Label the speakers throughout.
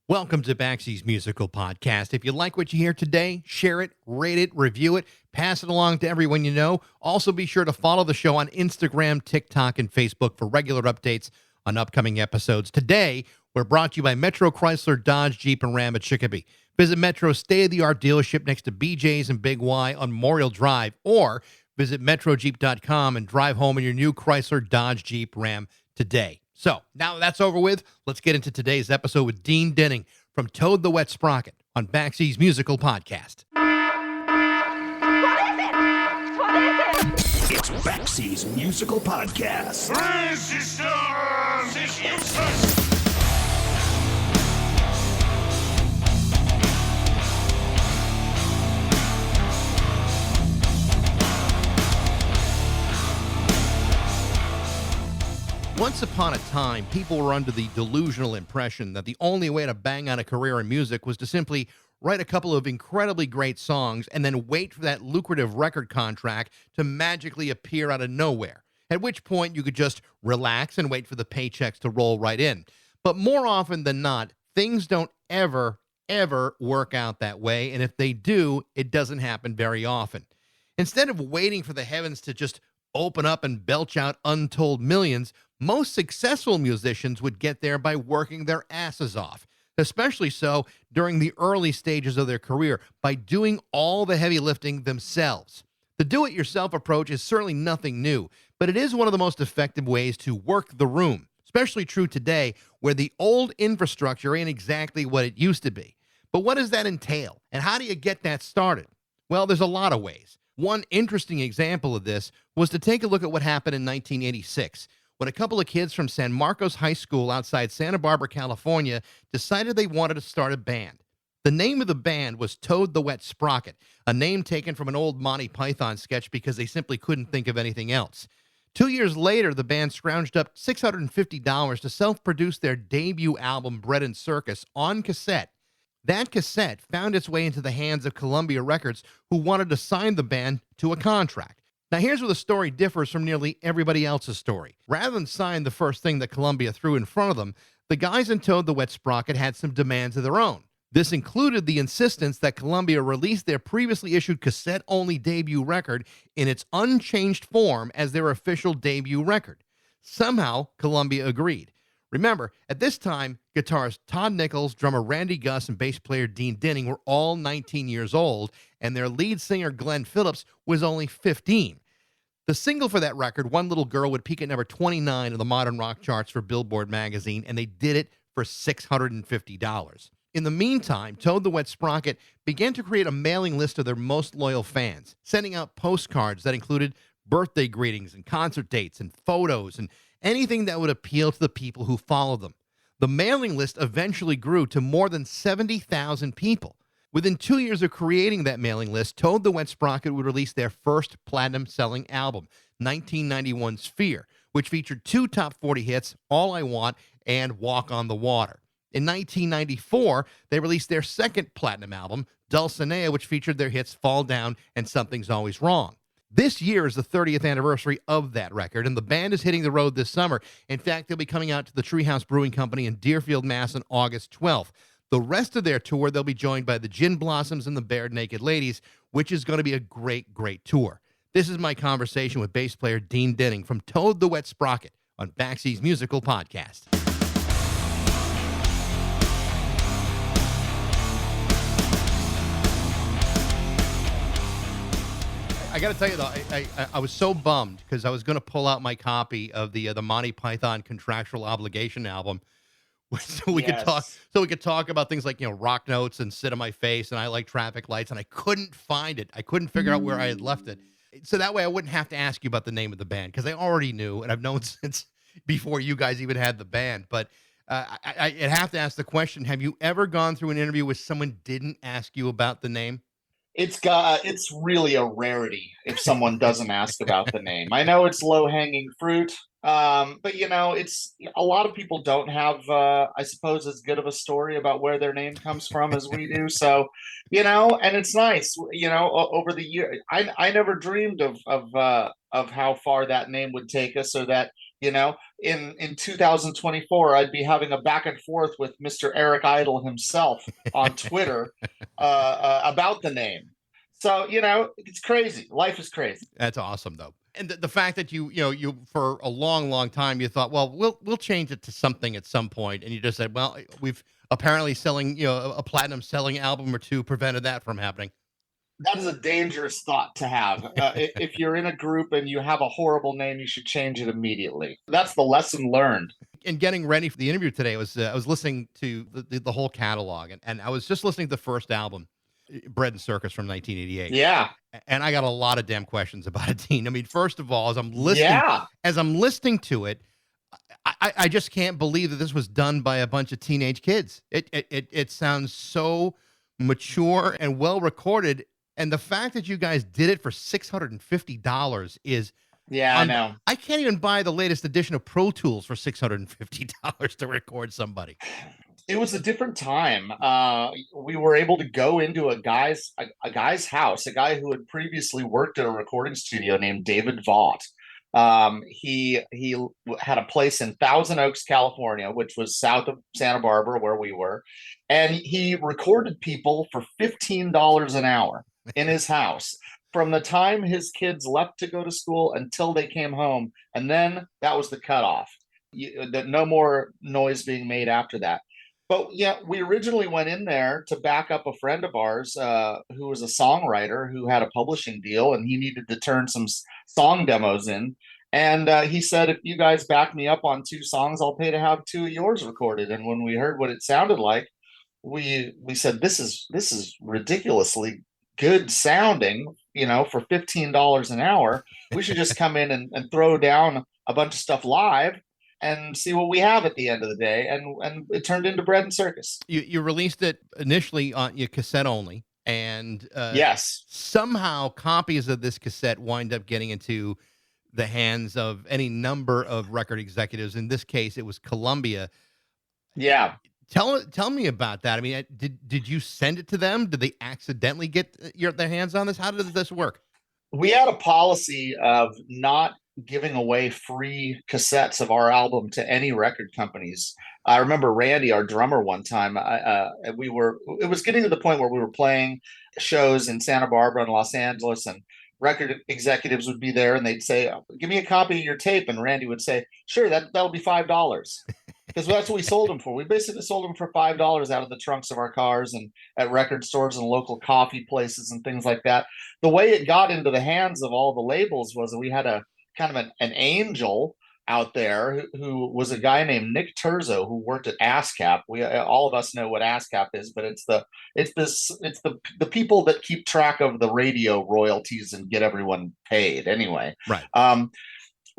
Speaker 1: Welcome to Baxy's Musical Podcast. If you like what you hear today, share it, rate it, review it, pass it along to everyone you know. Also, be sure to follow the show on Instagram, TikTok, and Facebook for regular updates on upcoming episodes. Today, we're brought to you by Metro Chrysler, Dodge, Jeep, and Ram at Chicopee. Visit Metro's state-of-the-art dealership next to BJ's and Big Y on Memorial Drive, or visit metrojeep.com and drive home in your new Chrysler, Dodge, Jeep, Ram today. So, now that that's over with, let's get into today's episode with Dean Denning from Toad the Wet Sprocket on Baxy's Musical Podcast.
Speaker 2: What is it? What is it?
Speaker 3: It's Baxy's Musical Podcast.
Speaker 4: Resistance is useless!
Speaker 1: Once upon a time, people were under the delusional impression that the only way to bang on a career in music was to simply write a couple of incredibly great songs and then wait for that lucrative record contract to magically appear out of nowhere, at which point you could just relax and wait for the paychecks to roll right in. But more often than not, things don't ever work out that way, and if they do, it doesn't happen very often. Instead of waiting for the heavens to just open up and belch out untold millions, most successful musicians would get there by working their asses off, especially so during the early stages of their career, by doing all the heavy lifting themselves. The do-it-yourself approach is certainly nothing new, but it is one of the most effective ways to work the room, especially true today where the old infrastructure ain't exactly what it used to be. But what does that entail, and how do you get that started? Well, there's a lot of ways. One interesting example of this was to take a look at what happened in 1986, when a couple of kids from San Marcos High School outside Santa Barbara, California, decided they wanted to start a band. The name of the band was Toad the Wet Sprocket, a name taken from an old Monty Python sketch because they simply couldn't think of anything else. 2 years later, the band scrounged up $650 to self-produce their debut album, Bread and Circus, on cassette. That cassette found its way into the hands of Columbia Records, who wanted to sign the band to a contract. Now, here's where the story differs from nearly everybody else's story. Rather than sign the first thing that Columbia threw in front of them, the guys in Toad the Wet Sprocket had some demands of their own. This included the insistence that Columbia release their previously issued cassette-only debut record in its unchanged form as their official debut record. Somehow, Columbia agreed. Remember, at this time, guitarist Todd Nichols, drummer Randy Gus, and bass player Dean Denning were all 19 years old, and their lead singer Glenn Phillips was only 15. The single for that record, One Little Girl, would peak at number 29 in the modern rock charts for Billboard magazine, and they did it for $650. In the meantime, Toad the Wet Sprocket began to create a mailing list of their most loyal fans, sending out postcards that included birthday greetings and concert dates and photos and anything that would appeal to the people who followed them. The mailing list eventually grew to more than 70,000 people. Within 2 years of creating that mailing list, Toad the Wet Sprocket would release their first platinum-selling album, 1991's Fear, which featured two top 40 hits, All I Want and Walk on the Water. In 1994, they released their second platinum album, Dulcinea, which featured their hits Fall Down and Something's Always Wrong. This year is the 30th anniversary of that record, and the band is hitting the road this summer. In fact, they'll be coming out to the Treehouse Brewing Company in Deerfield, Mass. On August 12th. The rest of their tour, they'll be joined by the Gin Blossoms and the Bared Naked Ladies, which is going to be a great tour. This is my conversation with bass player Dean Denning from Toad the Wet Sprocket on Baxy's Musical Podcast. I got to tell you, though, I was so bummed because I was going to pull out my copy of the Monty Python Contractual Obligation album, so we could talk about things like, Rock Notes and Sit on My Face and I Like Traffic Lights, and I couldn't find it. I couldn't figure out where I had left it. So that way I wouldn't have to ask you about the name of the band, because I already knew, and I've known since before you guys even had the band. But I have to ask the question: have you ever gone through an interview where someone didn't ask you about the name?
Speaker 5: It's really a rarity if someone doesn't ask about the name. I know it's low-hanging fruit, but it's a lot of people don't have, I suppose, as good of a story about where their name comes from as we do. So, and it's nice, over the year. I never dreamed of how far that name would take us, so that You know, in 2024, I'd be having a back and forth with Mr. Eric Idle himself on Twitter about the name. So, it's crazy. Life is crazy.
Speaker 1: That's awesome, though. And the fact that you for a long, long time you thought, well, we'll change it to something at some point, and you just said, well, we've apparently selling a platinum selling album or two prevented that from happening.
Speaker 5: That is a dangerous thought to have. If you're in a group and you have a horrible name, you should change it immediately. That's the lesson learned.
Speaker 1: In getting ready for the interview today, I was listening to the whole catalog, and I was just listening to the first album, Bread and Circus from 1988.
Speaker 5: Yeah.
Speaker 1: And I got a lot of damn questions about it, Dean. I mean, first of all,
Speaker 5: Yeah.
Speaker 1: as I'm listening to it, I just can't believe that this was done by a bunch of teenage kids. It sounds so mature and well recorded. And the fact that you guys did it for $650 is,
Speaker 5: Yeah, I know.
Speaker 1: I can't even buy the latest edition of Pro Tools for $650 to record somebody.
Speaker 5: It was a different time. We were able to go into a guy's house, a guy who had previously worked at a recording studio named David Vaught. He had a place in Thousand Oaks, California, which was south of Santa Barbara, where we were, and he recorded people for $15 an hour in his house from the time his kids left to go to school until they came home, and then that was the cutoff. No more noise being made after that. But yeah, we originally went in there to back up a friend of ours who was a songwriter who had a publishing deal, and he needed to turn some song demos in. And he said, if you guys back me up on 2 songs, I'll pay to have 2 of yours recorded. And when we heard what it sounded like, we said, this is ridiculously good sounding, for $15 an hour. We should just come in and throw down a bunch of stuff live and see what we have at the end of the day. And it turned into Bread and Circus.
Speaker 1: You released it initially on your cassette only, and
Speaker 5: yes,
Speaker 1: somehow copies of this cassette wind up getting into the hands of any number of record executives. In this case, it was Columbia.
Speaker 5: Yeah.
Speaker 1: Tell me about that. I mean, did you send it to them? Did they accidentally get their hands on this? How did this work?
Speaker 5: We had a policy of not giving away free cassettes of our album to any record companies. I remember Randy, our drummer, one time, it was getting to the point where we were playing shows in Santa Barbara and Los Angeles, and record executives would be there and they'd say, give me a copy of your tape. And Randy would say, sure, that'll be $5. Because that's what we sold them for. We basically sold them for $5 out of the trunks of our cars and at record stores and local coffee places and things like that. The way it got into the hands of all the labels was that we had a kind of an angel out there who was a guy named Nick Terzo, who worked at ASCAP. We all of us know what ASCAP is, but it's the people that keep track of the radio royalties and get everyone paid anyway.
Speaker 1: Right.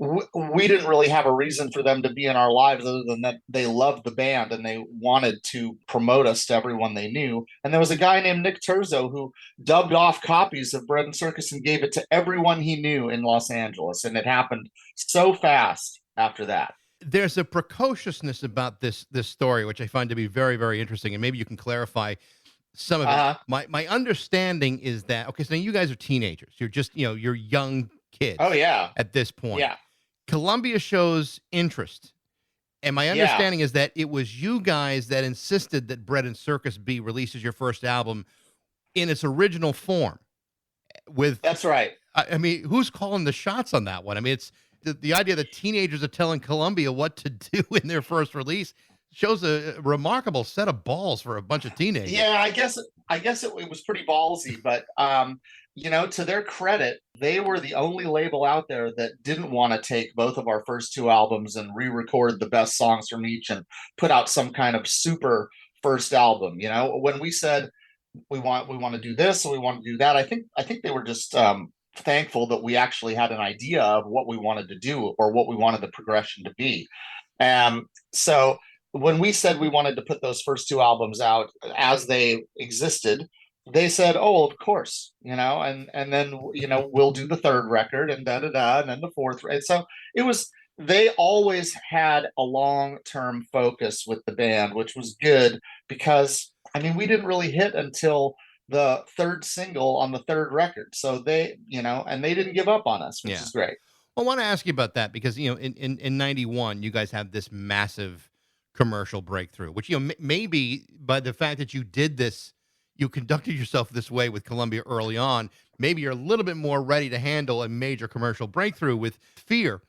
Speaker 5: We didn't really have a reason for them to be in our lives other than that they loved the band and they wanted to promote us to everyone they knew. And there was a guy named Nick Terzo who dubbed off copies of Bread and Circus and gave it to everyone he knew in Los Angeles. And it happened so fast after that.
Speaker 1: There's a precociousness about this story, which I find to be very, very interesting. And maybe you can clarify some of it. My understanding is that, okay, so now you guys are teenagers. You're just, you're young kids.
Speaker 5: Oh, yeah.
Speaker 1: At this point.
Speaker 5: Yeah.
Speaker 1: Columbia shows interest. And my understanding is that it was you guys that insisted that Bread and Circus be released as your first album in its original form.
Speaker 5: That's right.
Speaker 1: I mean, who's calling the shots on that one? I mean, it's the idea that teenagers are telling Columbia what to do in their first release shows a remarkable set of balls for a bunch of teenagers.
Speaker 5: Yeah, I guess it was pretty ballsy, but to their credit, they were the only label out there that didn't want to take both of our first 2 albums and re-record the best songs from each and put out some kind of super first album. When we said we want to do this and we want to do that, I think they were just thankful that we actually had an idea of what we wanted to do or what we wanted the progression to be. So when we said we wanted to put those first 2 albums out as they existed, they said, "Oh, of course," and then we'll do the 3rd record and and then the 4th. And so it was. They always had a long-term focus with the band, which was good because we didn't really hit until the 3rd single on the 3rd record. So they, and they didn't give up on us, which is great.
Speaker 1: Well, I want to ask you about that because in '91 you guys had this massive commercial breakthrough, which maybe by the fact that you did this, you conducted yourself this way with Columbia early on. Maybe you're a little bit more ready to handle a major commercial breakthrough with Fear.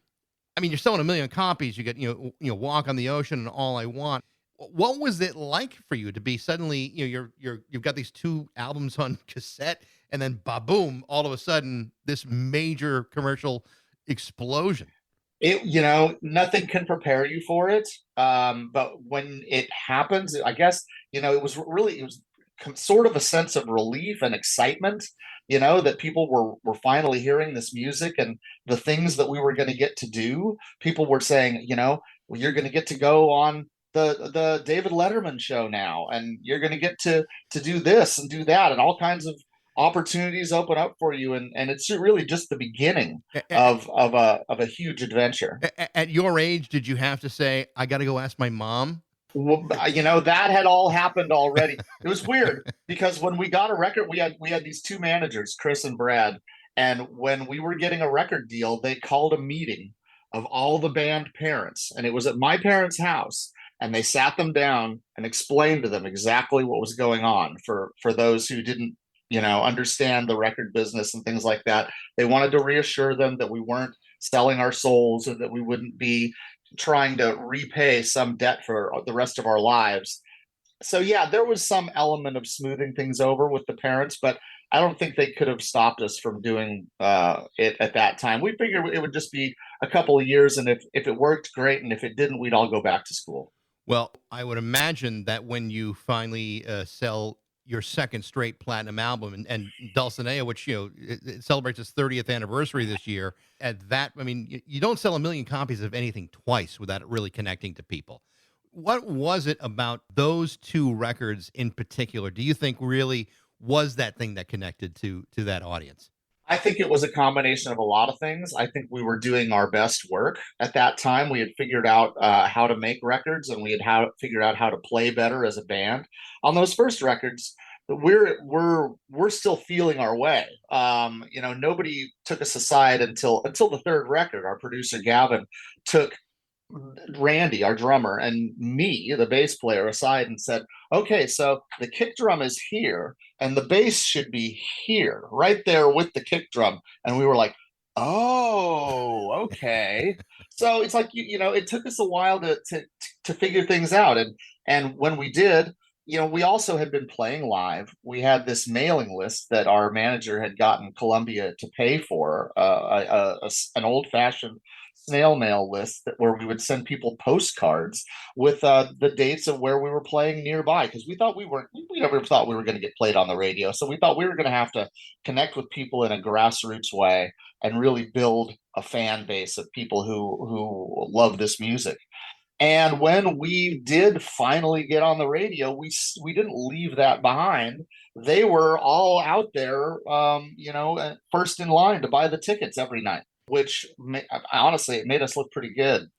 Speaker 1: I mean, you're selling a million copies. You get Walk on the Ocean and All I Want. What was it like for you to be suddenly you've got these two albums on cassette and then boom, all of a sudden this major commercial explosion?
Speaker 5: Nothing can prepare you for it. But when it happens, I guess, it was sort of a sense of relief and excitement, that people were finally hearing this music and the things that we were going to get to do. People were saying, well, you're going to get to go on the David Letterman show now, and you're going to get to do this and do that, and all kinds of opportunities open up for you, and it's really just the beginning of a huge adventure.
Speaker 1: At your age, did you have to say, "I got to go ask my mom"?
Speaker 5: Well, that had all happened already. It was weird because when we got a record, we had these two managers, Chris and Brad, and when we were getting a record deal, they called a meeting of all the band parents, and it was at my parents' house, and they sat them down and explained to them exactly what was going on for those who didn't understand the record business and things like that. They wanted to reassure them that we weren't selling our souls and that we wouldn't be trying to repay some debt for the rest of our lives. So yeah, there was some element of smoothing things over with the parents, but I don't think they could have stopped us from doing it at that time. We figured it would just be a couple of years, and if it worked, great, and if it didn't, we'd all go back to school.
Speaker 1: Well, I would imagine that when you finally sell your second straight platinum album and Dulcinea, which it celebrates its 30th anniversary this year. At that, I mean, you don't sell a million copies of anything twice without it really connecting to people. What was it about those two records in particular? Do you think really was that thing that connected to that audience?
Speaker 5: I think it was a combination of a lot of things. I think we were doing our best work at that time. We had figured out how to make records, and we had figured out how to play better as a band. On those first records, we're still feeling our way. Nobody took us aside until the third record. Our producer Gavin took Randy, our drummer, and me, the bass player, aside and said, okay, so the kick drum is here and the bass should be here, right there with the kick drum. And we were like, oh, okay. So it's like, it took us a while to figure things out. And when we did, we also had been playing live. We had this mailing list that our manager had gotten Columbia to pay for, an old-fashioned snail mail list where we would send people postcards with the dates of where we were playing nearby, because we never thought we were going to get played on the radio. So we thought we were going to have to connect with people in a grassroots way and really build a fan base of people who love this music. And when we did finally get on the radio, we didn't leave that behind. They were all out there, first in line to buy the tickets every night, which honestly, it made us look pretty good.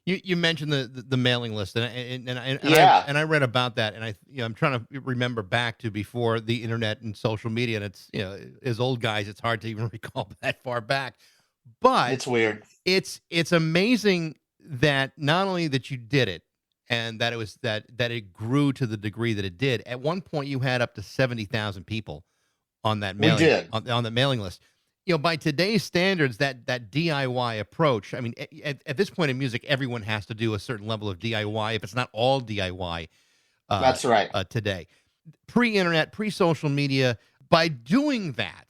Speaker 1: You mentioned the mailing list, and I read about that, and I'm trying to remember back to before the internet and social media, and it's as old guys, it's hard to even recall that far back, but
Speaker 5: it's weird.
Speaker 1: It's amazing that not only that you did it, and that it was that it grew to the degree that it did. At one point, you had up to 70,000 people on that mailing on the mailing list. By today's standards, that DIY approach, I mean, at this point in music, everyone has to do a certain level of DIY, if it's not all DIY.
Speaker 5: That's right.
Speaker 1: Today, pre-internet, pre-social media, by doing that,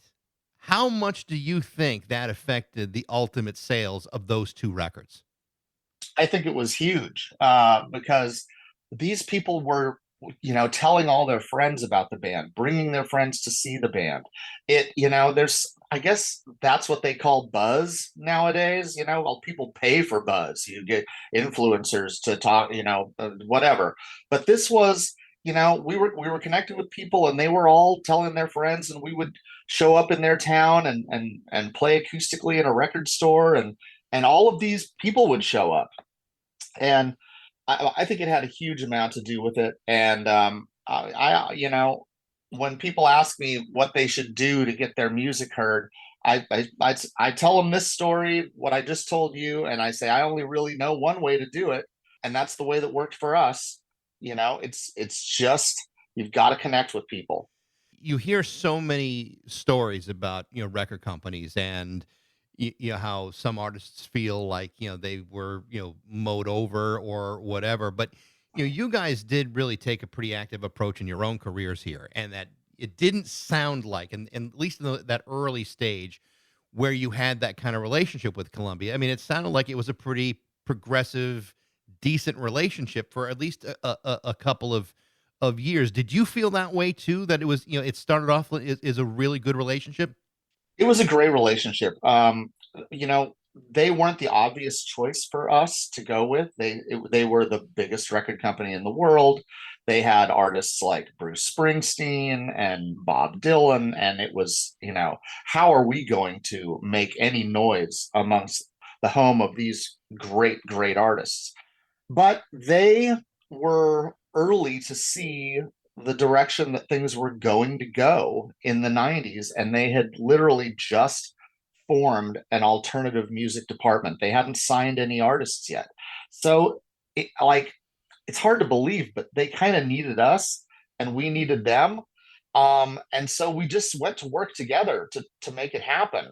Speaker 1: how much do you think that affected the ultimate sales of those two records?
Speaker 5: I think it was huge because these people were, telling all their friends about the band, bringing their friends to see the band. I guess that's what they call buzz nowadays. Well, people pay for buzz. You get influencers to talk, whatever. But this was, we were connected with people, and they were all telling their friends, and we would show up in their town and play acoustically in a record store, and all of these people would show up. And I think it had a huge amount to do with it. And when people ask me what they should do to get their music heard, I tell them this story, what I just told you, and I say I only really know one way to do it, and that's the way that worked for us. It's just you've got to connect with people.
Speaker 1: You hear so many stories about record companies and how some artists feel like they were mowed over or whatever, but you guys did really take a pretty active approach in your own careers here, and that it didn't sound like, and at least in that early stage where you had that kind of relationship with Columbia. I mean, it sounded like it was a pretty progressive, decent relationship for at least a couple of years. Did you feel that way too? That it was, it started off is a really good relationship?
Speaker 5: It was a great relationship. You know, they weren't the obvious choice for us to go with. They were the biggest record company in the world. They had artists like Bruce Springsteen and Bob Dylan, and it was, how are we going to make any noise amongst the home of these great artists? But they were early to see the direction that things were going to go in the 90s, and they had literally just formed an alternative music department. They hadn't signed any artists yet. So it's hard to believe, but they kind of needed us and we needed them. And so we just went to work together to make it happen.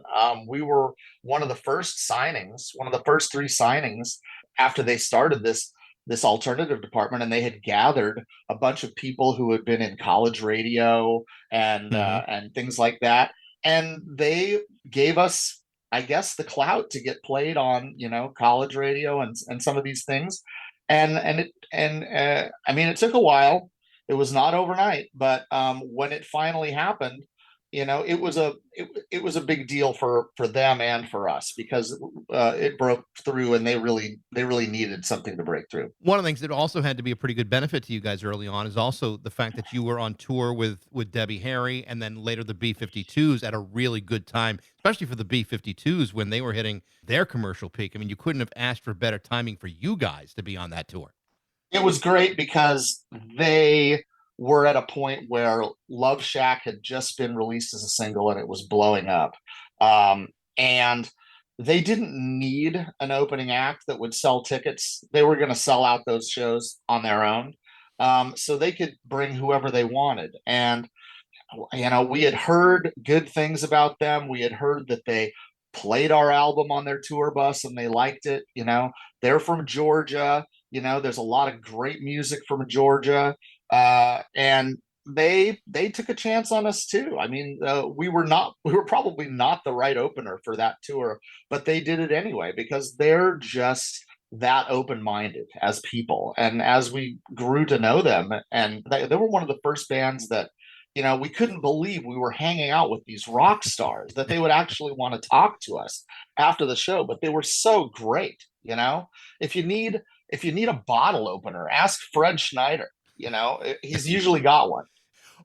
Speaker 5: We were one of the first signings, one of the first three signings after they started this alternative department, and they had gathered a bunch of people who had been in college radio and things like that, and they gave us, I guess, the clout to get played on college radio and some of these things, and I mean, it took a while. It was not overnight, but when it finally happened, it was a big deal for them and for us, because it broke through, and they really needed something to break through.
Speaker 1: One of the things that also had to be a pretty good benefit to you guys early on is also the fact that you were on tour with Debbie Harry, and then later the B-52s at a really good time, especially for the B-52s when they were hitting their commercial peak. I mean, you couldn't have asked for better timing for you guys to be on that tour.
Speaker 5: It was great because they were at a point where Love Shack had just been released as a single and it was blowing up. And they didn't need an opening act that would sell tickets. They were going to sell out those shows on their own. So they could bring whoever they wanted. And, we had heard good things about them. We had heard that they played our album on their tour bus and they liked it. They're from Georgia. There's a lot of great music from Georgia. And they took a chance on us too. I mean, we were probably not the right opener for that tour, but they did it anyway because they're just that open-minded as people. And as we grew to know them, and they were one of the first bands that, we couldn't believe we were hanging out with these rock stars, that they would actually want to talk to us after the show. But they were so great. If you need a bottle opener, ask Fred Schneider. He's usually got one.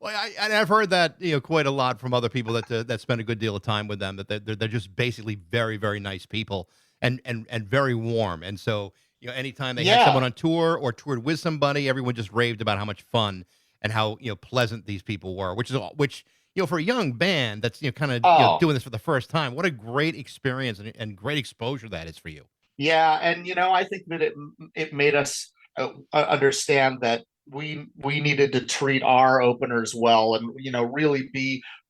Speaker 1: Well, I've heard that quite a lot from other people that spend a good deal of time with them. That they're just basically very, very nice people and very warm. And so anytime they had someone on tour or toured with somebody, everyone just raved about how much fun and how pleasant these people were. Which for a young band that's kind of doing this for the first time, what a great experience and great exposure that is for you.
Speaker 5: Yeah, and I think that it made us understand that we needed to treat our openers well, and really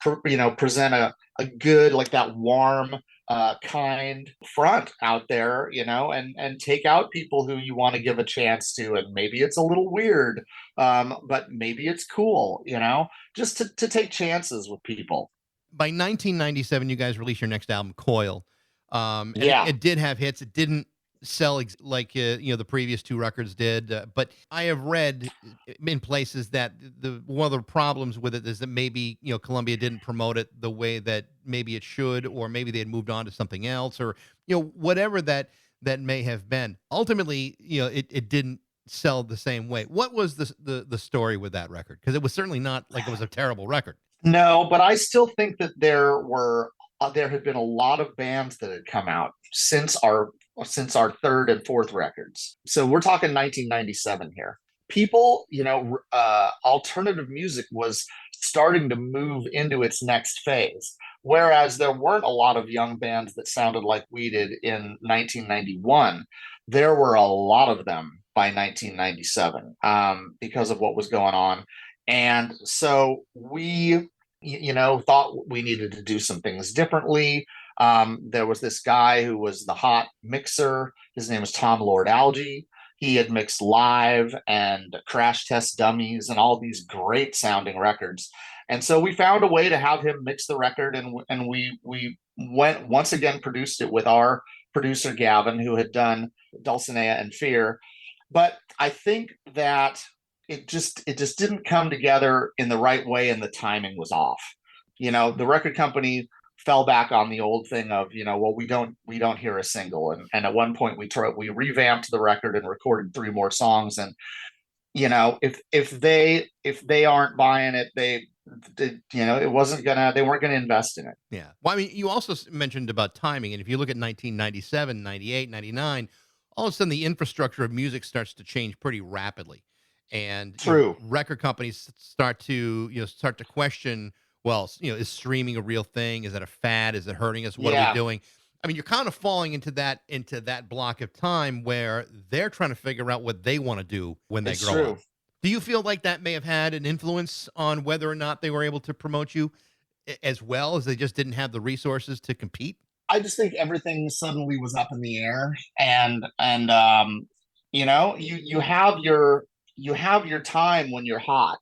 Speaker 5: present a good, like, that warm kind front out there, and take out people who you want to give a chance to, and maybe it's a little weird, but maybe it's cool, just to take chances with people.
Speaker 1: By 1997, you guys released your next album, Coil. And it did have hits. It didn't sell like the previous two records did, but I have read in places that one of the problems with it is that maybe Columbia didn't promote it the way that maybe it should, or maybe they had moved on to something else, or whatever that may have been. Ultimately, it didn't sell the same way. What was the story with that record? Because it was certainly not like it was a terrible record.
Speaker 5: No, but I still think that there had been a lot of bands that had come out since our third and fourth records. So we're talking 1997 here. people, alternative music was starting to move into its next phase. Whereas there weren't a lot of young bands that sounded like we did in 1991, there were a lot of them by 1997 because of what was going on. And so we, thought we needed to do some things differently. There was this guy who was the hot mixer. His name was Tom Lord Alge. He had mixed Live and Crash Test Dummies and all these great sounding records. And so we found a way to have him mix the record, and we went once again produced it with our producer Gavin, who had done Dulcinea and Fear. But I think that it just didn't come together in the right way, and the timing was off. The record company fell back on the old thing of, well, we don't hear a single, and at one point we revamped the record and recorded 3 more songs, and if they aren't buying it, they weren't gonna invest in it.
Speaker 1: Yeah. Well, I mean, you also mentioned about timing, and if you look at 1997, 98, 99, all of a sudden the infrastructure of music starts to change pretty rapidly, and
Speaker 5: True.
Speaker 1: record companies start to question. Well, is streaming a real thing? Is that a fad? Is it hurting us? What are
Speaker 5: Yeah.
Speaker 1: we doing? I mean, you're kind of falling into that block of time where they're trying to figure out what they want to do when they
Speaker 5: It's
Speaker 1: grow
Speaker 5: true.
Speaker 1: up. Do you feel like that may have had an influence on whether or not they were able to promote you as well, as they just didn't have the resources to compete?
Speaker 5: I just think everything suddenly was up in the air, and you have your time when you're hot,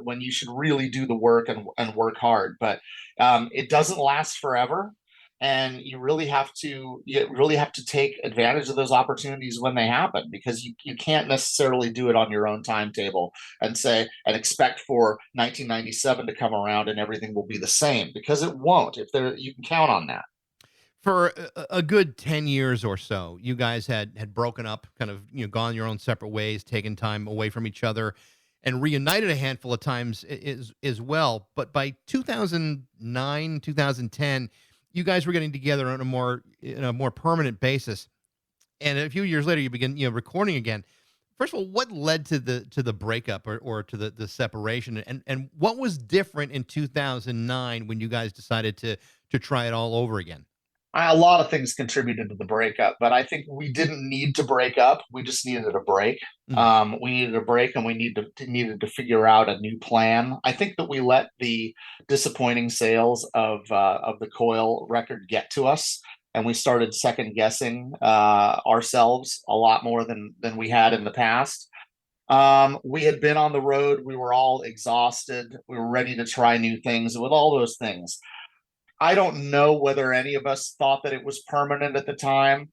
Speaker 5: when you should really do the work and work hard, but it doesn't last forever, and you really have to take advantage of those opportunities when they happen, because you can't necessarily do it on your own timetable and expect for 1997 to come around and everything will be the same, because it won't. If there You can count on that.
Speaker 1: For a good 10 years or so, you guys had broken up, kind of, gone your own separate ways, taken time away from each other, and reunited a handful of times as well. But by 2009, 2010, you guys were getting together on a more permanent basis. And a few years later, you begin, recording again. First of all, what led to the breakup, or to the separation, and what was different in 2009 when you guys decided to try it all over again?
Speaker 5: A lot of things contributed to the breakup, but I think we didn't need to break up. We just needed a break. We needed a break, and we needed to figure out a new plan. I think that we let the disappointing sales of the Coil record get to us, and we started second guessing ourselves a lot more than we had in the past. We had been on the road. We were all exhausted. We were ready to try new things. And with all those things, I don't know whether any of us thought that it was permanent at the time.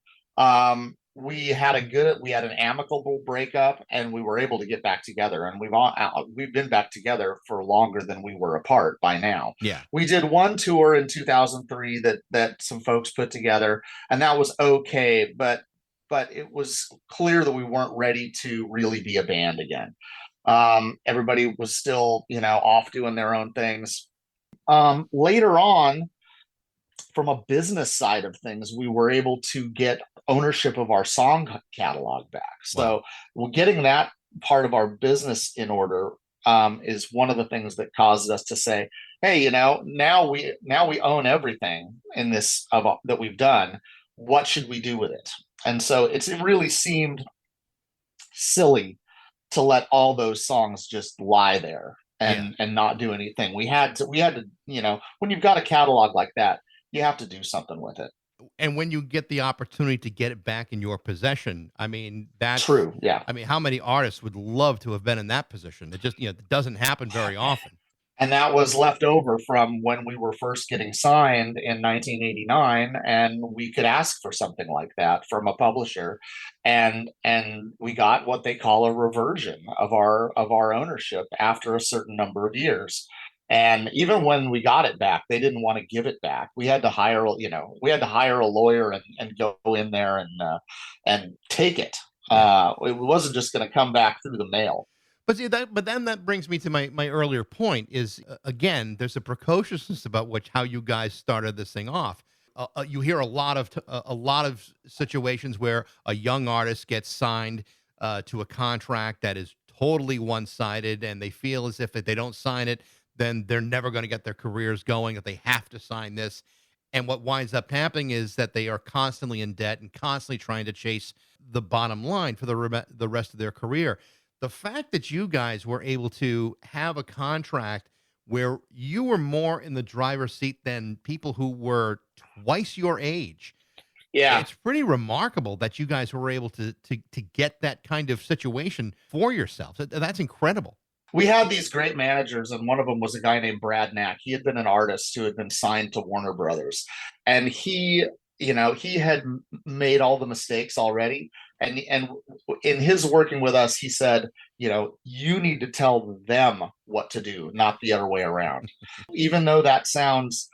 Speaker 5: We had an amicable breakup, and we were able to get back together, and we've been back together for longer than we were apart by now.
Speaker 1: Yeah.
Speaker 5: We did one tour in 2003 that some folks put together, and that was okay, but it was clear that we weren't ready to really be a band again. Everybody was still, off doing their own things. Later on, from a business side of things, we were able to get ownership of our song catalog back. So, well, getting that part of our business in order is one of the things that caused us to say, "Hey, now we own everything in this that we've done. What should we do with it?" And so it really seemed silly to let all those songs just lie there and not do anything. We had to, when you've got a catalog like that, you have to do something with it.
Speaker 1: And when you get the opportunity to get it back in your possession, I mean, that's
Speaker 5: True. Yeah.
Speaker 1: I mean, how many artists would love to have been in that position? It just, it doesn't happen very often.
Speaker 5: And that was left over from when we were first getting signed in 1989, and we could ask for something like that from a publisher, and we got what they call a reversion of our ownership after a certain number of years. And even when we got it back, they didn't want to give it back. We had to hire a lawyer and go in there and take it. It wasn't just going to come back through the mail.
Speaker 1: But see but then that brings me to my earlier point is, again, there's a precociousness about how you guys started this thing off. You hear a lot of situations where a young artist gets signed to a contract that is totally one-sided, and they feel as if they don't sign it, then they're never going to get their careers going, that they have to sign this. And what winds up happening is that they are constantly in debt and constantly trying to chase the bottom line for the rest of their career. The fact that you guys were able to have a contract where you were more in the driver's seat than people who were twice your age,
Speaker 5: Yeah.
Speaker 1: it's pretty remarkable that you guys were able to get that kind of situation for yourselves. That's incredible.
Speaker 5: We had these great managers, and one of them was a guy named Brad Knack. He had been an artist who had been signed to Warner Brothers, and he had made all the mistakes already. And in his working with us, he said, you need to tell them what to do, not the other way around. Even though that sounds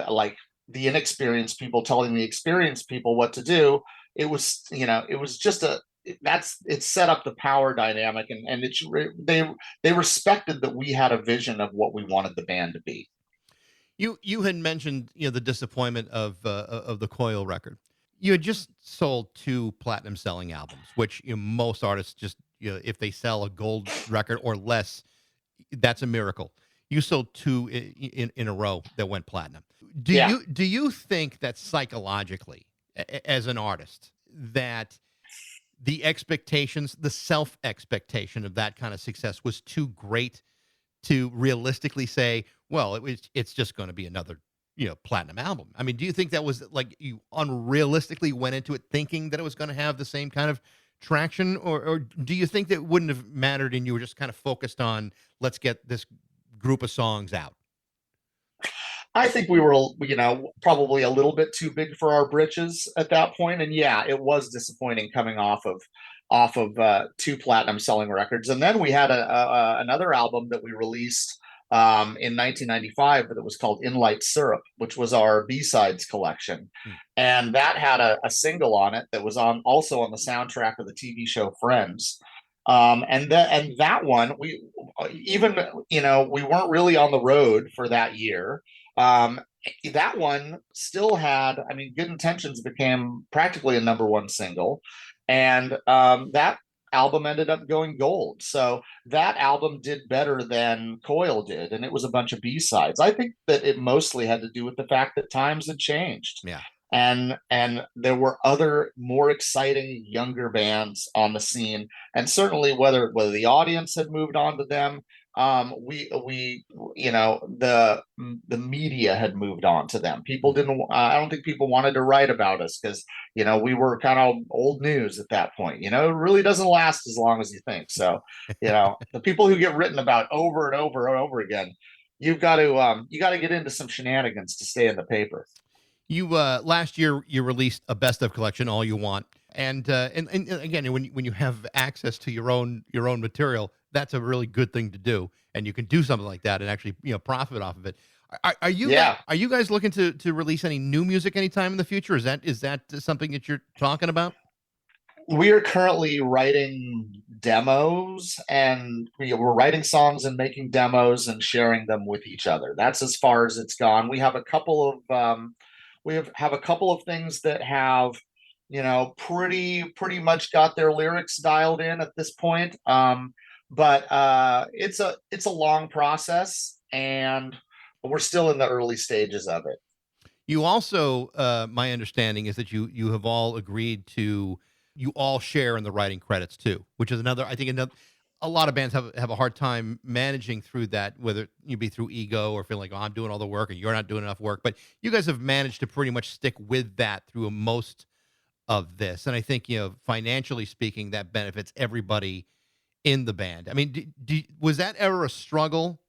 Speaker 5: like the inexperienced people telling the experienced people what to do, it was just it set up the power dynamic, and they respected that we had a vision of what we wanted the band to be.
Speaker 1: You had mentioned the disappointment of the Coil record. You had just sold 2 platinum selling albums, which most artists just if they sell a gold record or less, that's a miracle. You sold 2 in a row that went platinum. Do you think that psychologically, as an artist, that the expectations, the self expectation of that kind of success was too great to realistically say, well, it's just going to be another platinum album? I mean, do you think that was like you unrealistically went into it thinking that it was going to have the same kind of traction, or do you think that wouldn't have mattered and you were just kind of focused on let's get this group of songs out?
Speaker 5: I think we were, probably a little bit too big for our britches at that point. And yeah, it was disappointing coming off of 2 platinum selling records. And then we had another album that we released in 1995 that was called In Light Syrup, which was our B-sides collection. And that had a single on it that was also on the soundtrack of the TV show Friends. And that one, we weren't really on the road for that year. That one still had, Good Intentions became practically a #1 single, and that album ended up going gold. So that album did better than Coil did, and it was a bunch of B-sides. I think that it mostly had to do with the fact that times had changed.
Speaker 1: Yeah.
Speaker 5: And there were other more exciting younger bands on the scene, and certainly whether the audience had moved on to them, the media had moved on to them. People didn't. I don't think people wanted to write about us because we were kind of old news at that point. It really doesn't last as long as you think. So the people who get written about over and over and over again, you got to get into some shenanigans to stay in the paper.
Speaker 1: You last year you released a best of collection, All You Want, and again when you have access to your own material, that's a really good thing to do, and you can do something like that and actually profit off of it. Are you guys looking to release any new music anytime in the future? Is that something that you're talking about?
Speaker 5: We are currently writing demos, and we're writing songs and making demos and sharing them with each other. That's as far as it's gone. We have a couple of things that have pretty much got their lyrics dialed in at this point. But it's a long process, and we're still in the early stages of it.
Speaker 1: You also, my understanding is that you have all agreed to, you all share in the writing credits too, which is a lot of bands have a hard time managing through that, whether you be through ego or feeling like, oh, I'm doing all the work and you're not doing enough work. But you guys have managed to pretty much stick with that through most of this. And I think, financially speaking, that benefits everybody in the band. I mean, was that ever a struggle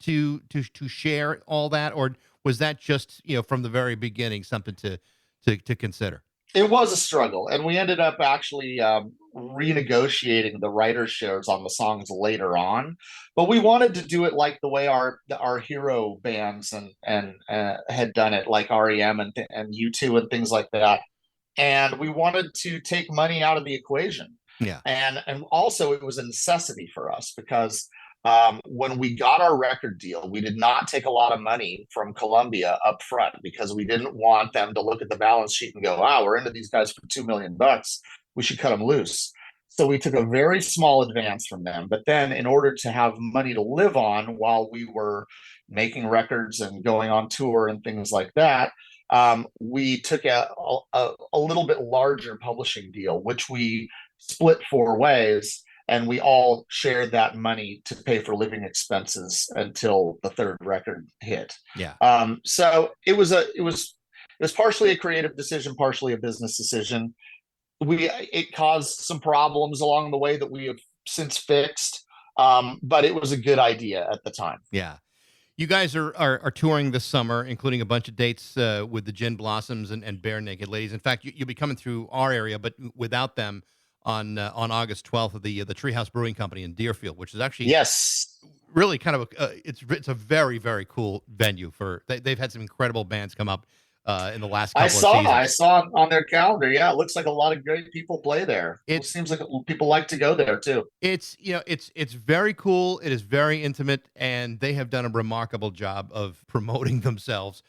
Speaker 1: to share all that, or was that just, from the very beginning something to consider?
Speaker 5: It was a struggle, and we ended up actually renegotiating the writer's shares on the songs later on. But we wanted to do it like the way our hero bands and had done it, like REM and U2 and things like that. And we wanted to take money out of the equation.
Speaker 1: Yeah,
Speaker 5: and also it was a necessity for us because when we got our record deal, we did not take a lot of money from Columbia up front because we didn't want them to look at the balance sheet and go, wow, we're into these guys for $2 million. We should cut them loose. So we took a very small advance from them. But then, in order to have money to live on while we were making records and going on tour and things like that, we took a little bit larger publishing deal, which we split 4 ways, and we all shared that money to pay for living expenses until the third record hit.
Speaker 1: Yeah.
Speaker 5: So it was partially a creative decision, partially a business decision. It caused some problems along the way that we have since fixed, but it was a good idea at the time.
Speaker 1: Yeah. You guys are touring this summer, including a bunch of dates with the Gin Blossoms and Bare Naked Ladies. In fact, you'll be coming through our area, but without them on August 12th at the Treehouse Brewing Company in Deerfield, which is actually really kind of it's a very, very cool venue they've had some incredible bands come up in the last couple of seasons.
Speaker 5: I saw on their calendar. Yeah, it looks like a lot of great people play there. It seems like people like to go there too.
Speaker 1: It's it's very cool. It is very intimate, and they have done a remarkable job of promoting themselves.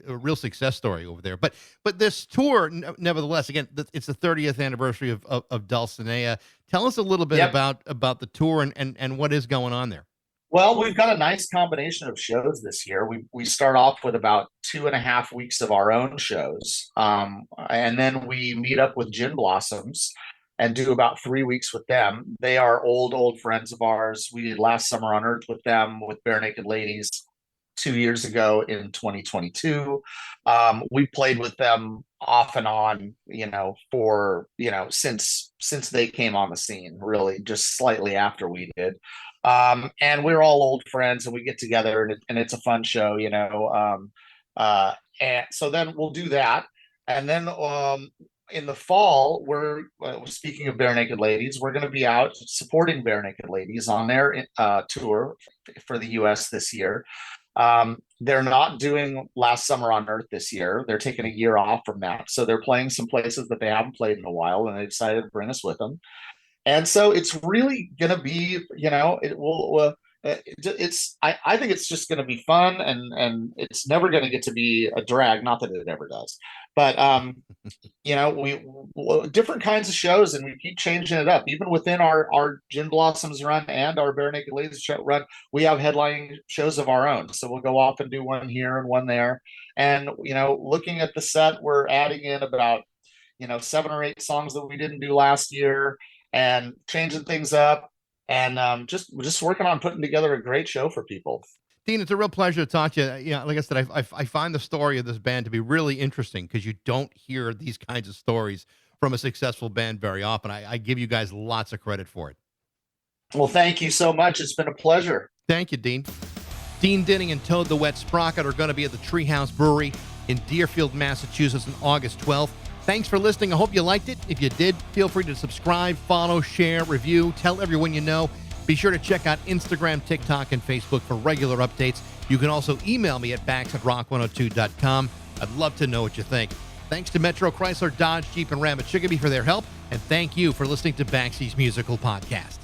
Speaker 1: A real success story over there. But this tour, nevertheless, again, it's the 30th anniversary of Dulcinea. Tell us a little bit about the tour and what is going on there.
Speaker 5: Well, we've got a nice combination of shows this year. We start off with about 2.5 weeks of our own shows, and then we meet up with Gin Blossoms and do about 3 weeks with them. They are old friends of ours. We did Last Summer on Earth with them, with Bare Naked Ladies 2 years ago in 2022. We played with them off and on, since they came on the scene, really just slightly after we did. And we're all old friends, and we get together, and it's a fun show, and so then we'll do that. And then in the fall, we're speaking of Bare Naked Ladies, we're going to be out supporting Bare Naked Ladies on their tour for the US this year. They're not doing Last Summer on Earth this year. They're taking a year off from that. So they're playing some places that they haven't played in a while, and they decided to bring us with them. And so it's really going to be, it will, I think it's just going to be fun, and it's never going to get to be a drag. Not that it ever does, but, we different kinds of shows, and we keep changing it up. Even within our Gin Blossoms run and our Bare Naked Ladies show run, we have headlining shows of our own. So we'll go off and do one here and one there. And, looking at the set, we're adding in about, 7 or 8 songs that we didn't do last year, and changing things up, and just working on putting together a great show for people.
Speaker 1: Dean, it's a real pleasure to talk to you. Like I said, I find the story of this band to be really interesting, because you don't hear these kinds of stories from a successful band very often. I give you guys lots of credit for it.
Speaker 5: Well, thank you so much. It's been a pleasure.
Speaker 1: Thank you, Dean. Dean Dinning and Toad the Wet Sprocket are going to be at the Treehouse Brewery in Deerfield, Massachusetts on August 12th. Thanks for listening. I hope you liked it. If you did, feel free to subscribe, follow, share, review, tell everyone you know. Be sure to check out Instagram, TikTok, and Facebook for regular updates. You can also email me at bax@rock102.com. I'd love to know what you think. Thanks to Metro Chrysler, Dodge, Jeep, and Ram at Chicopee for their help, and thank you for listening to Baxi's Musical Podcast.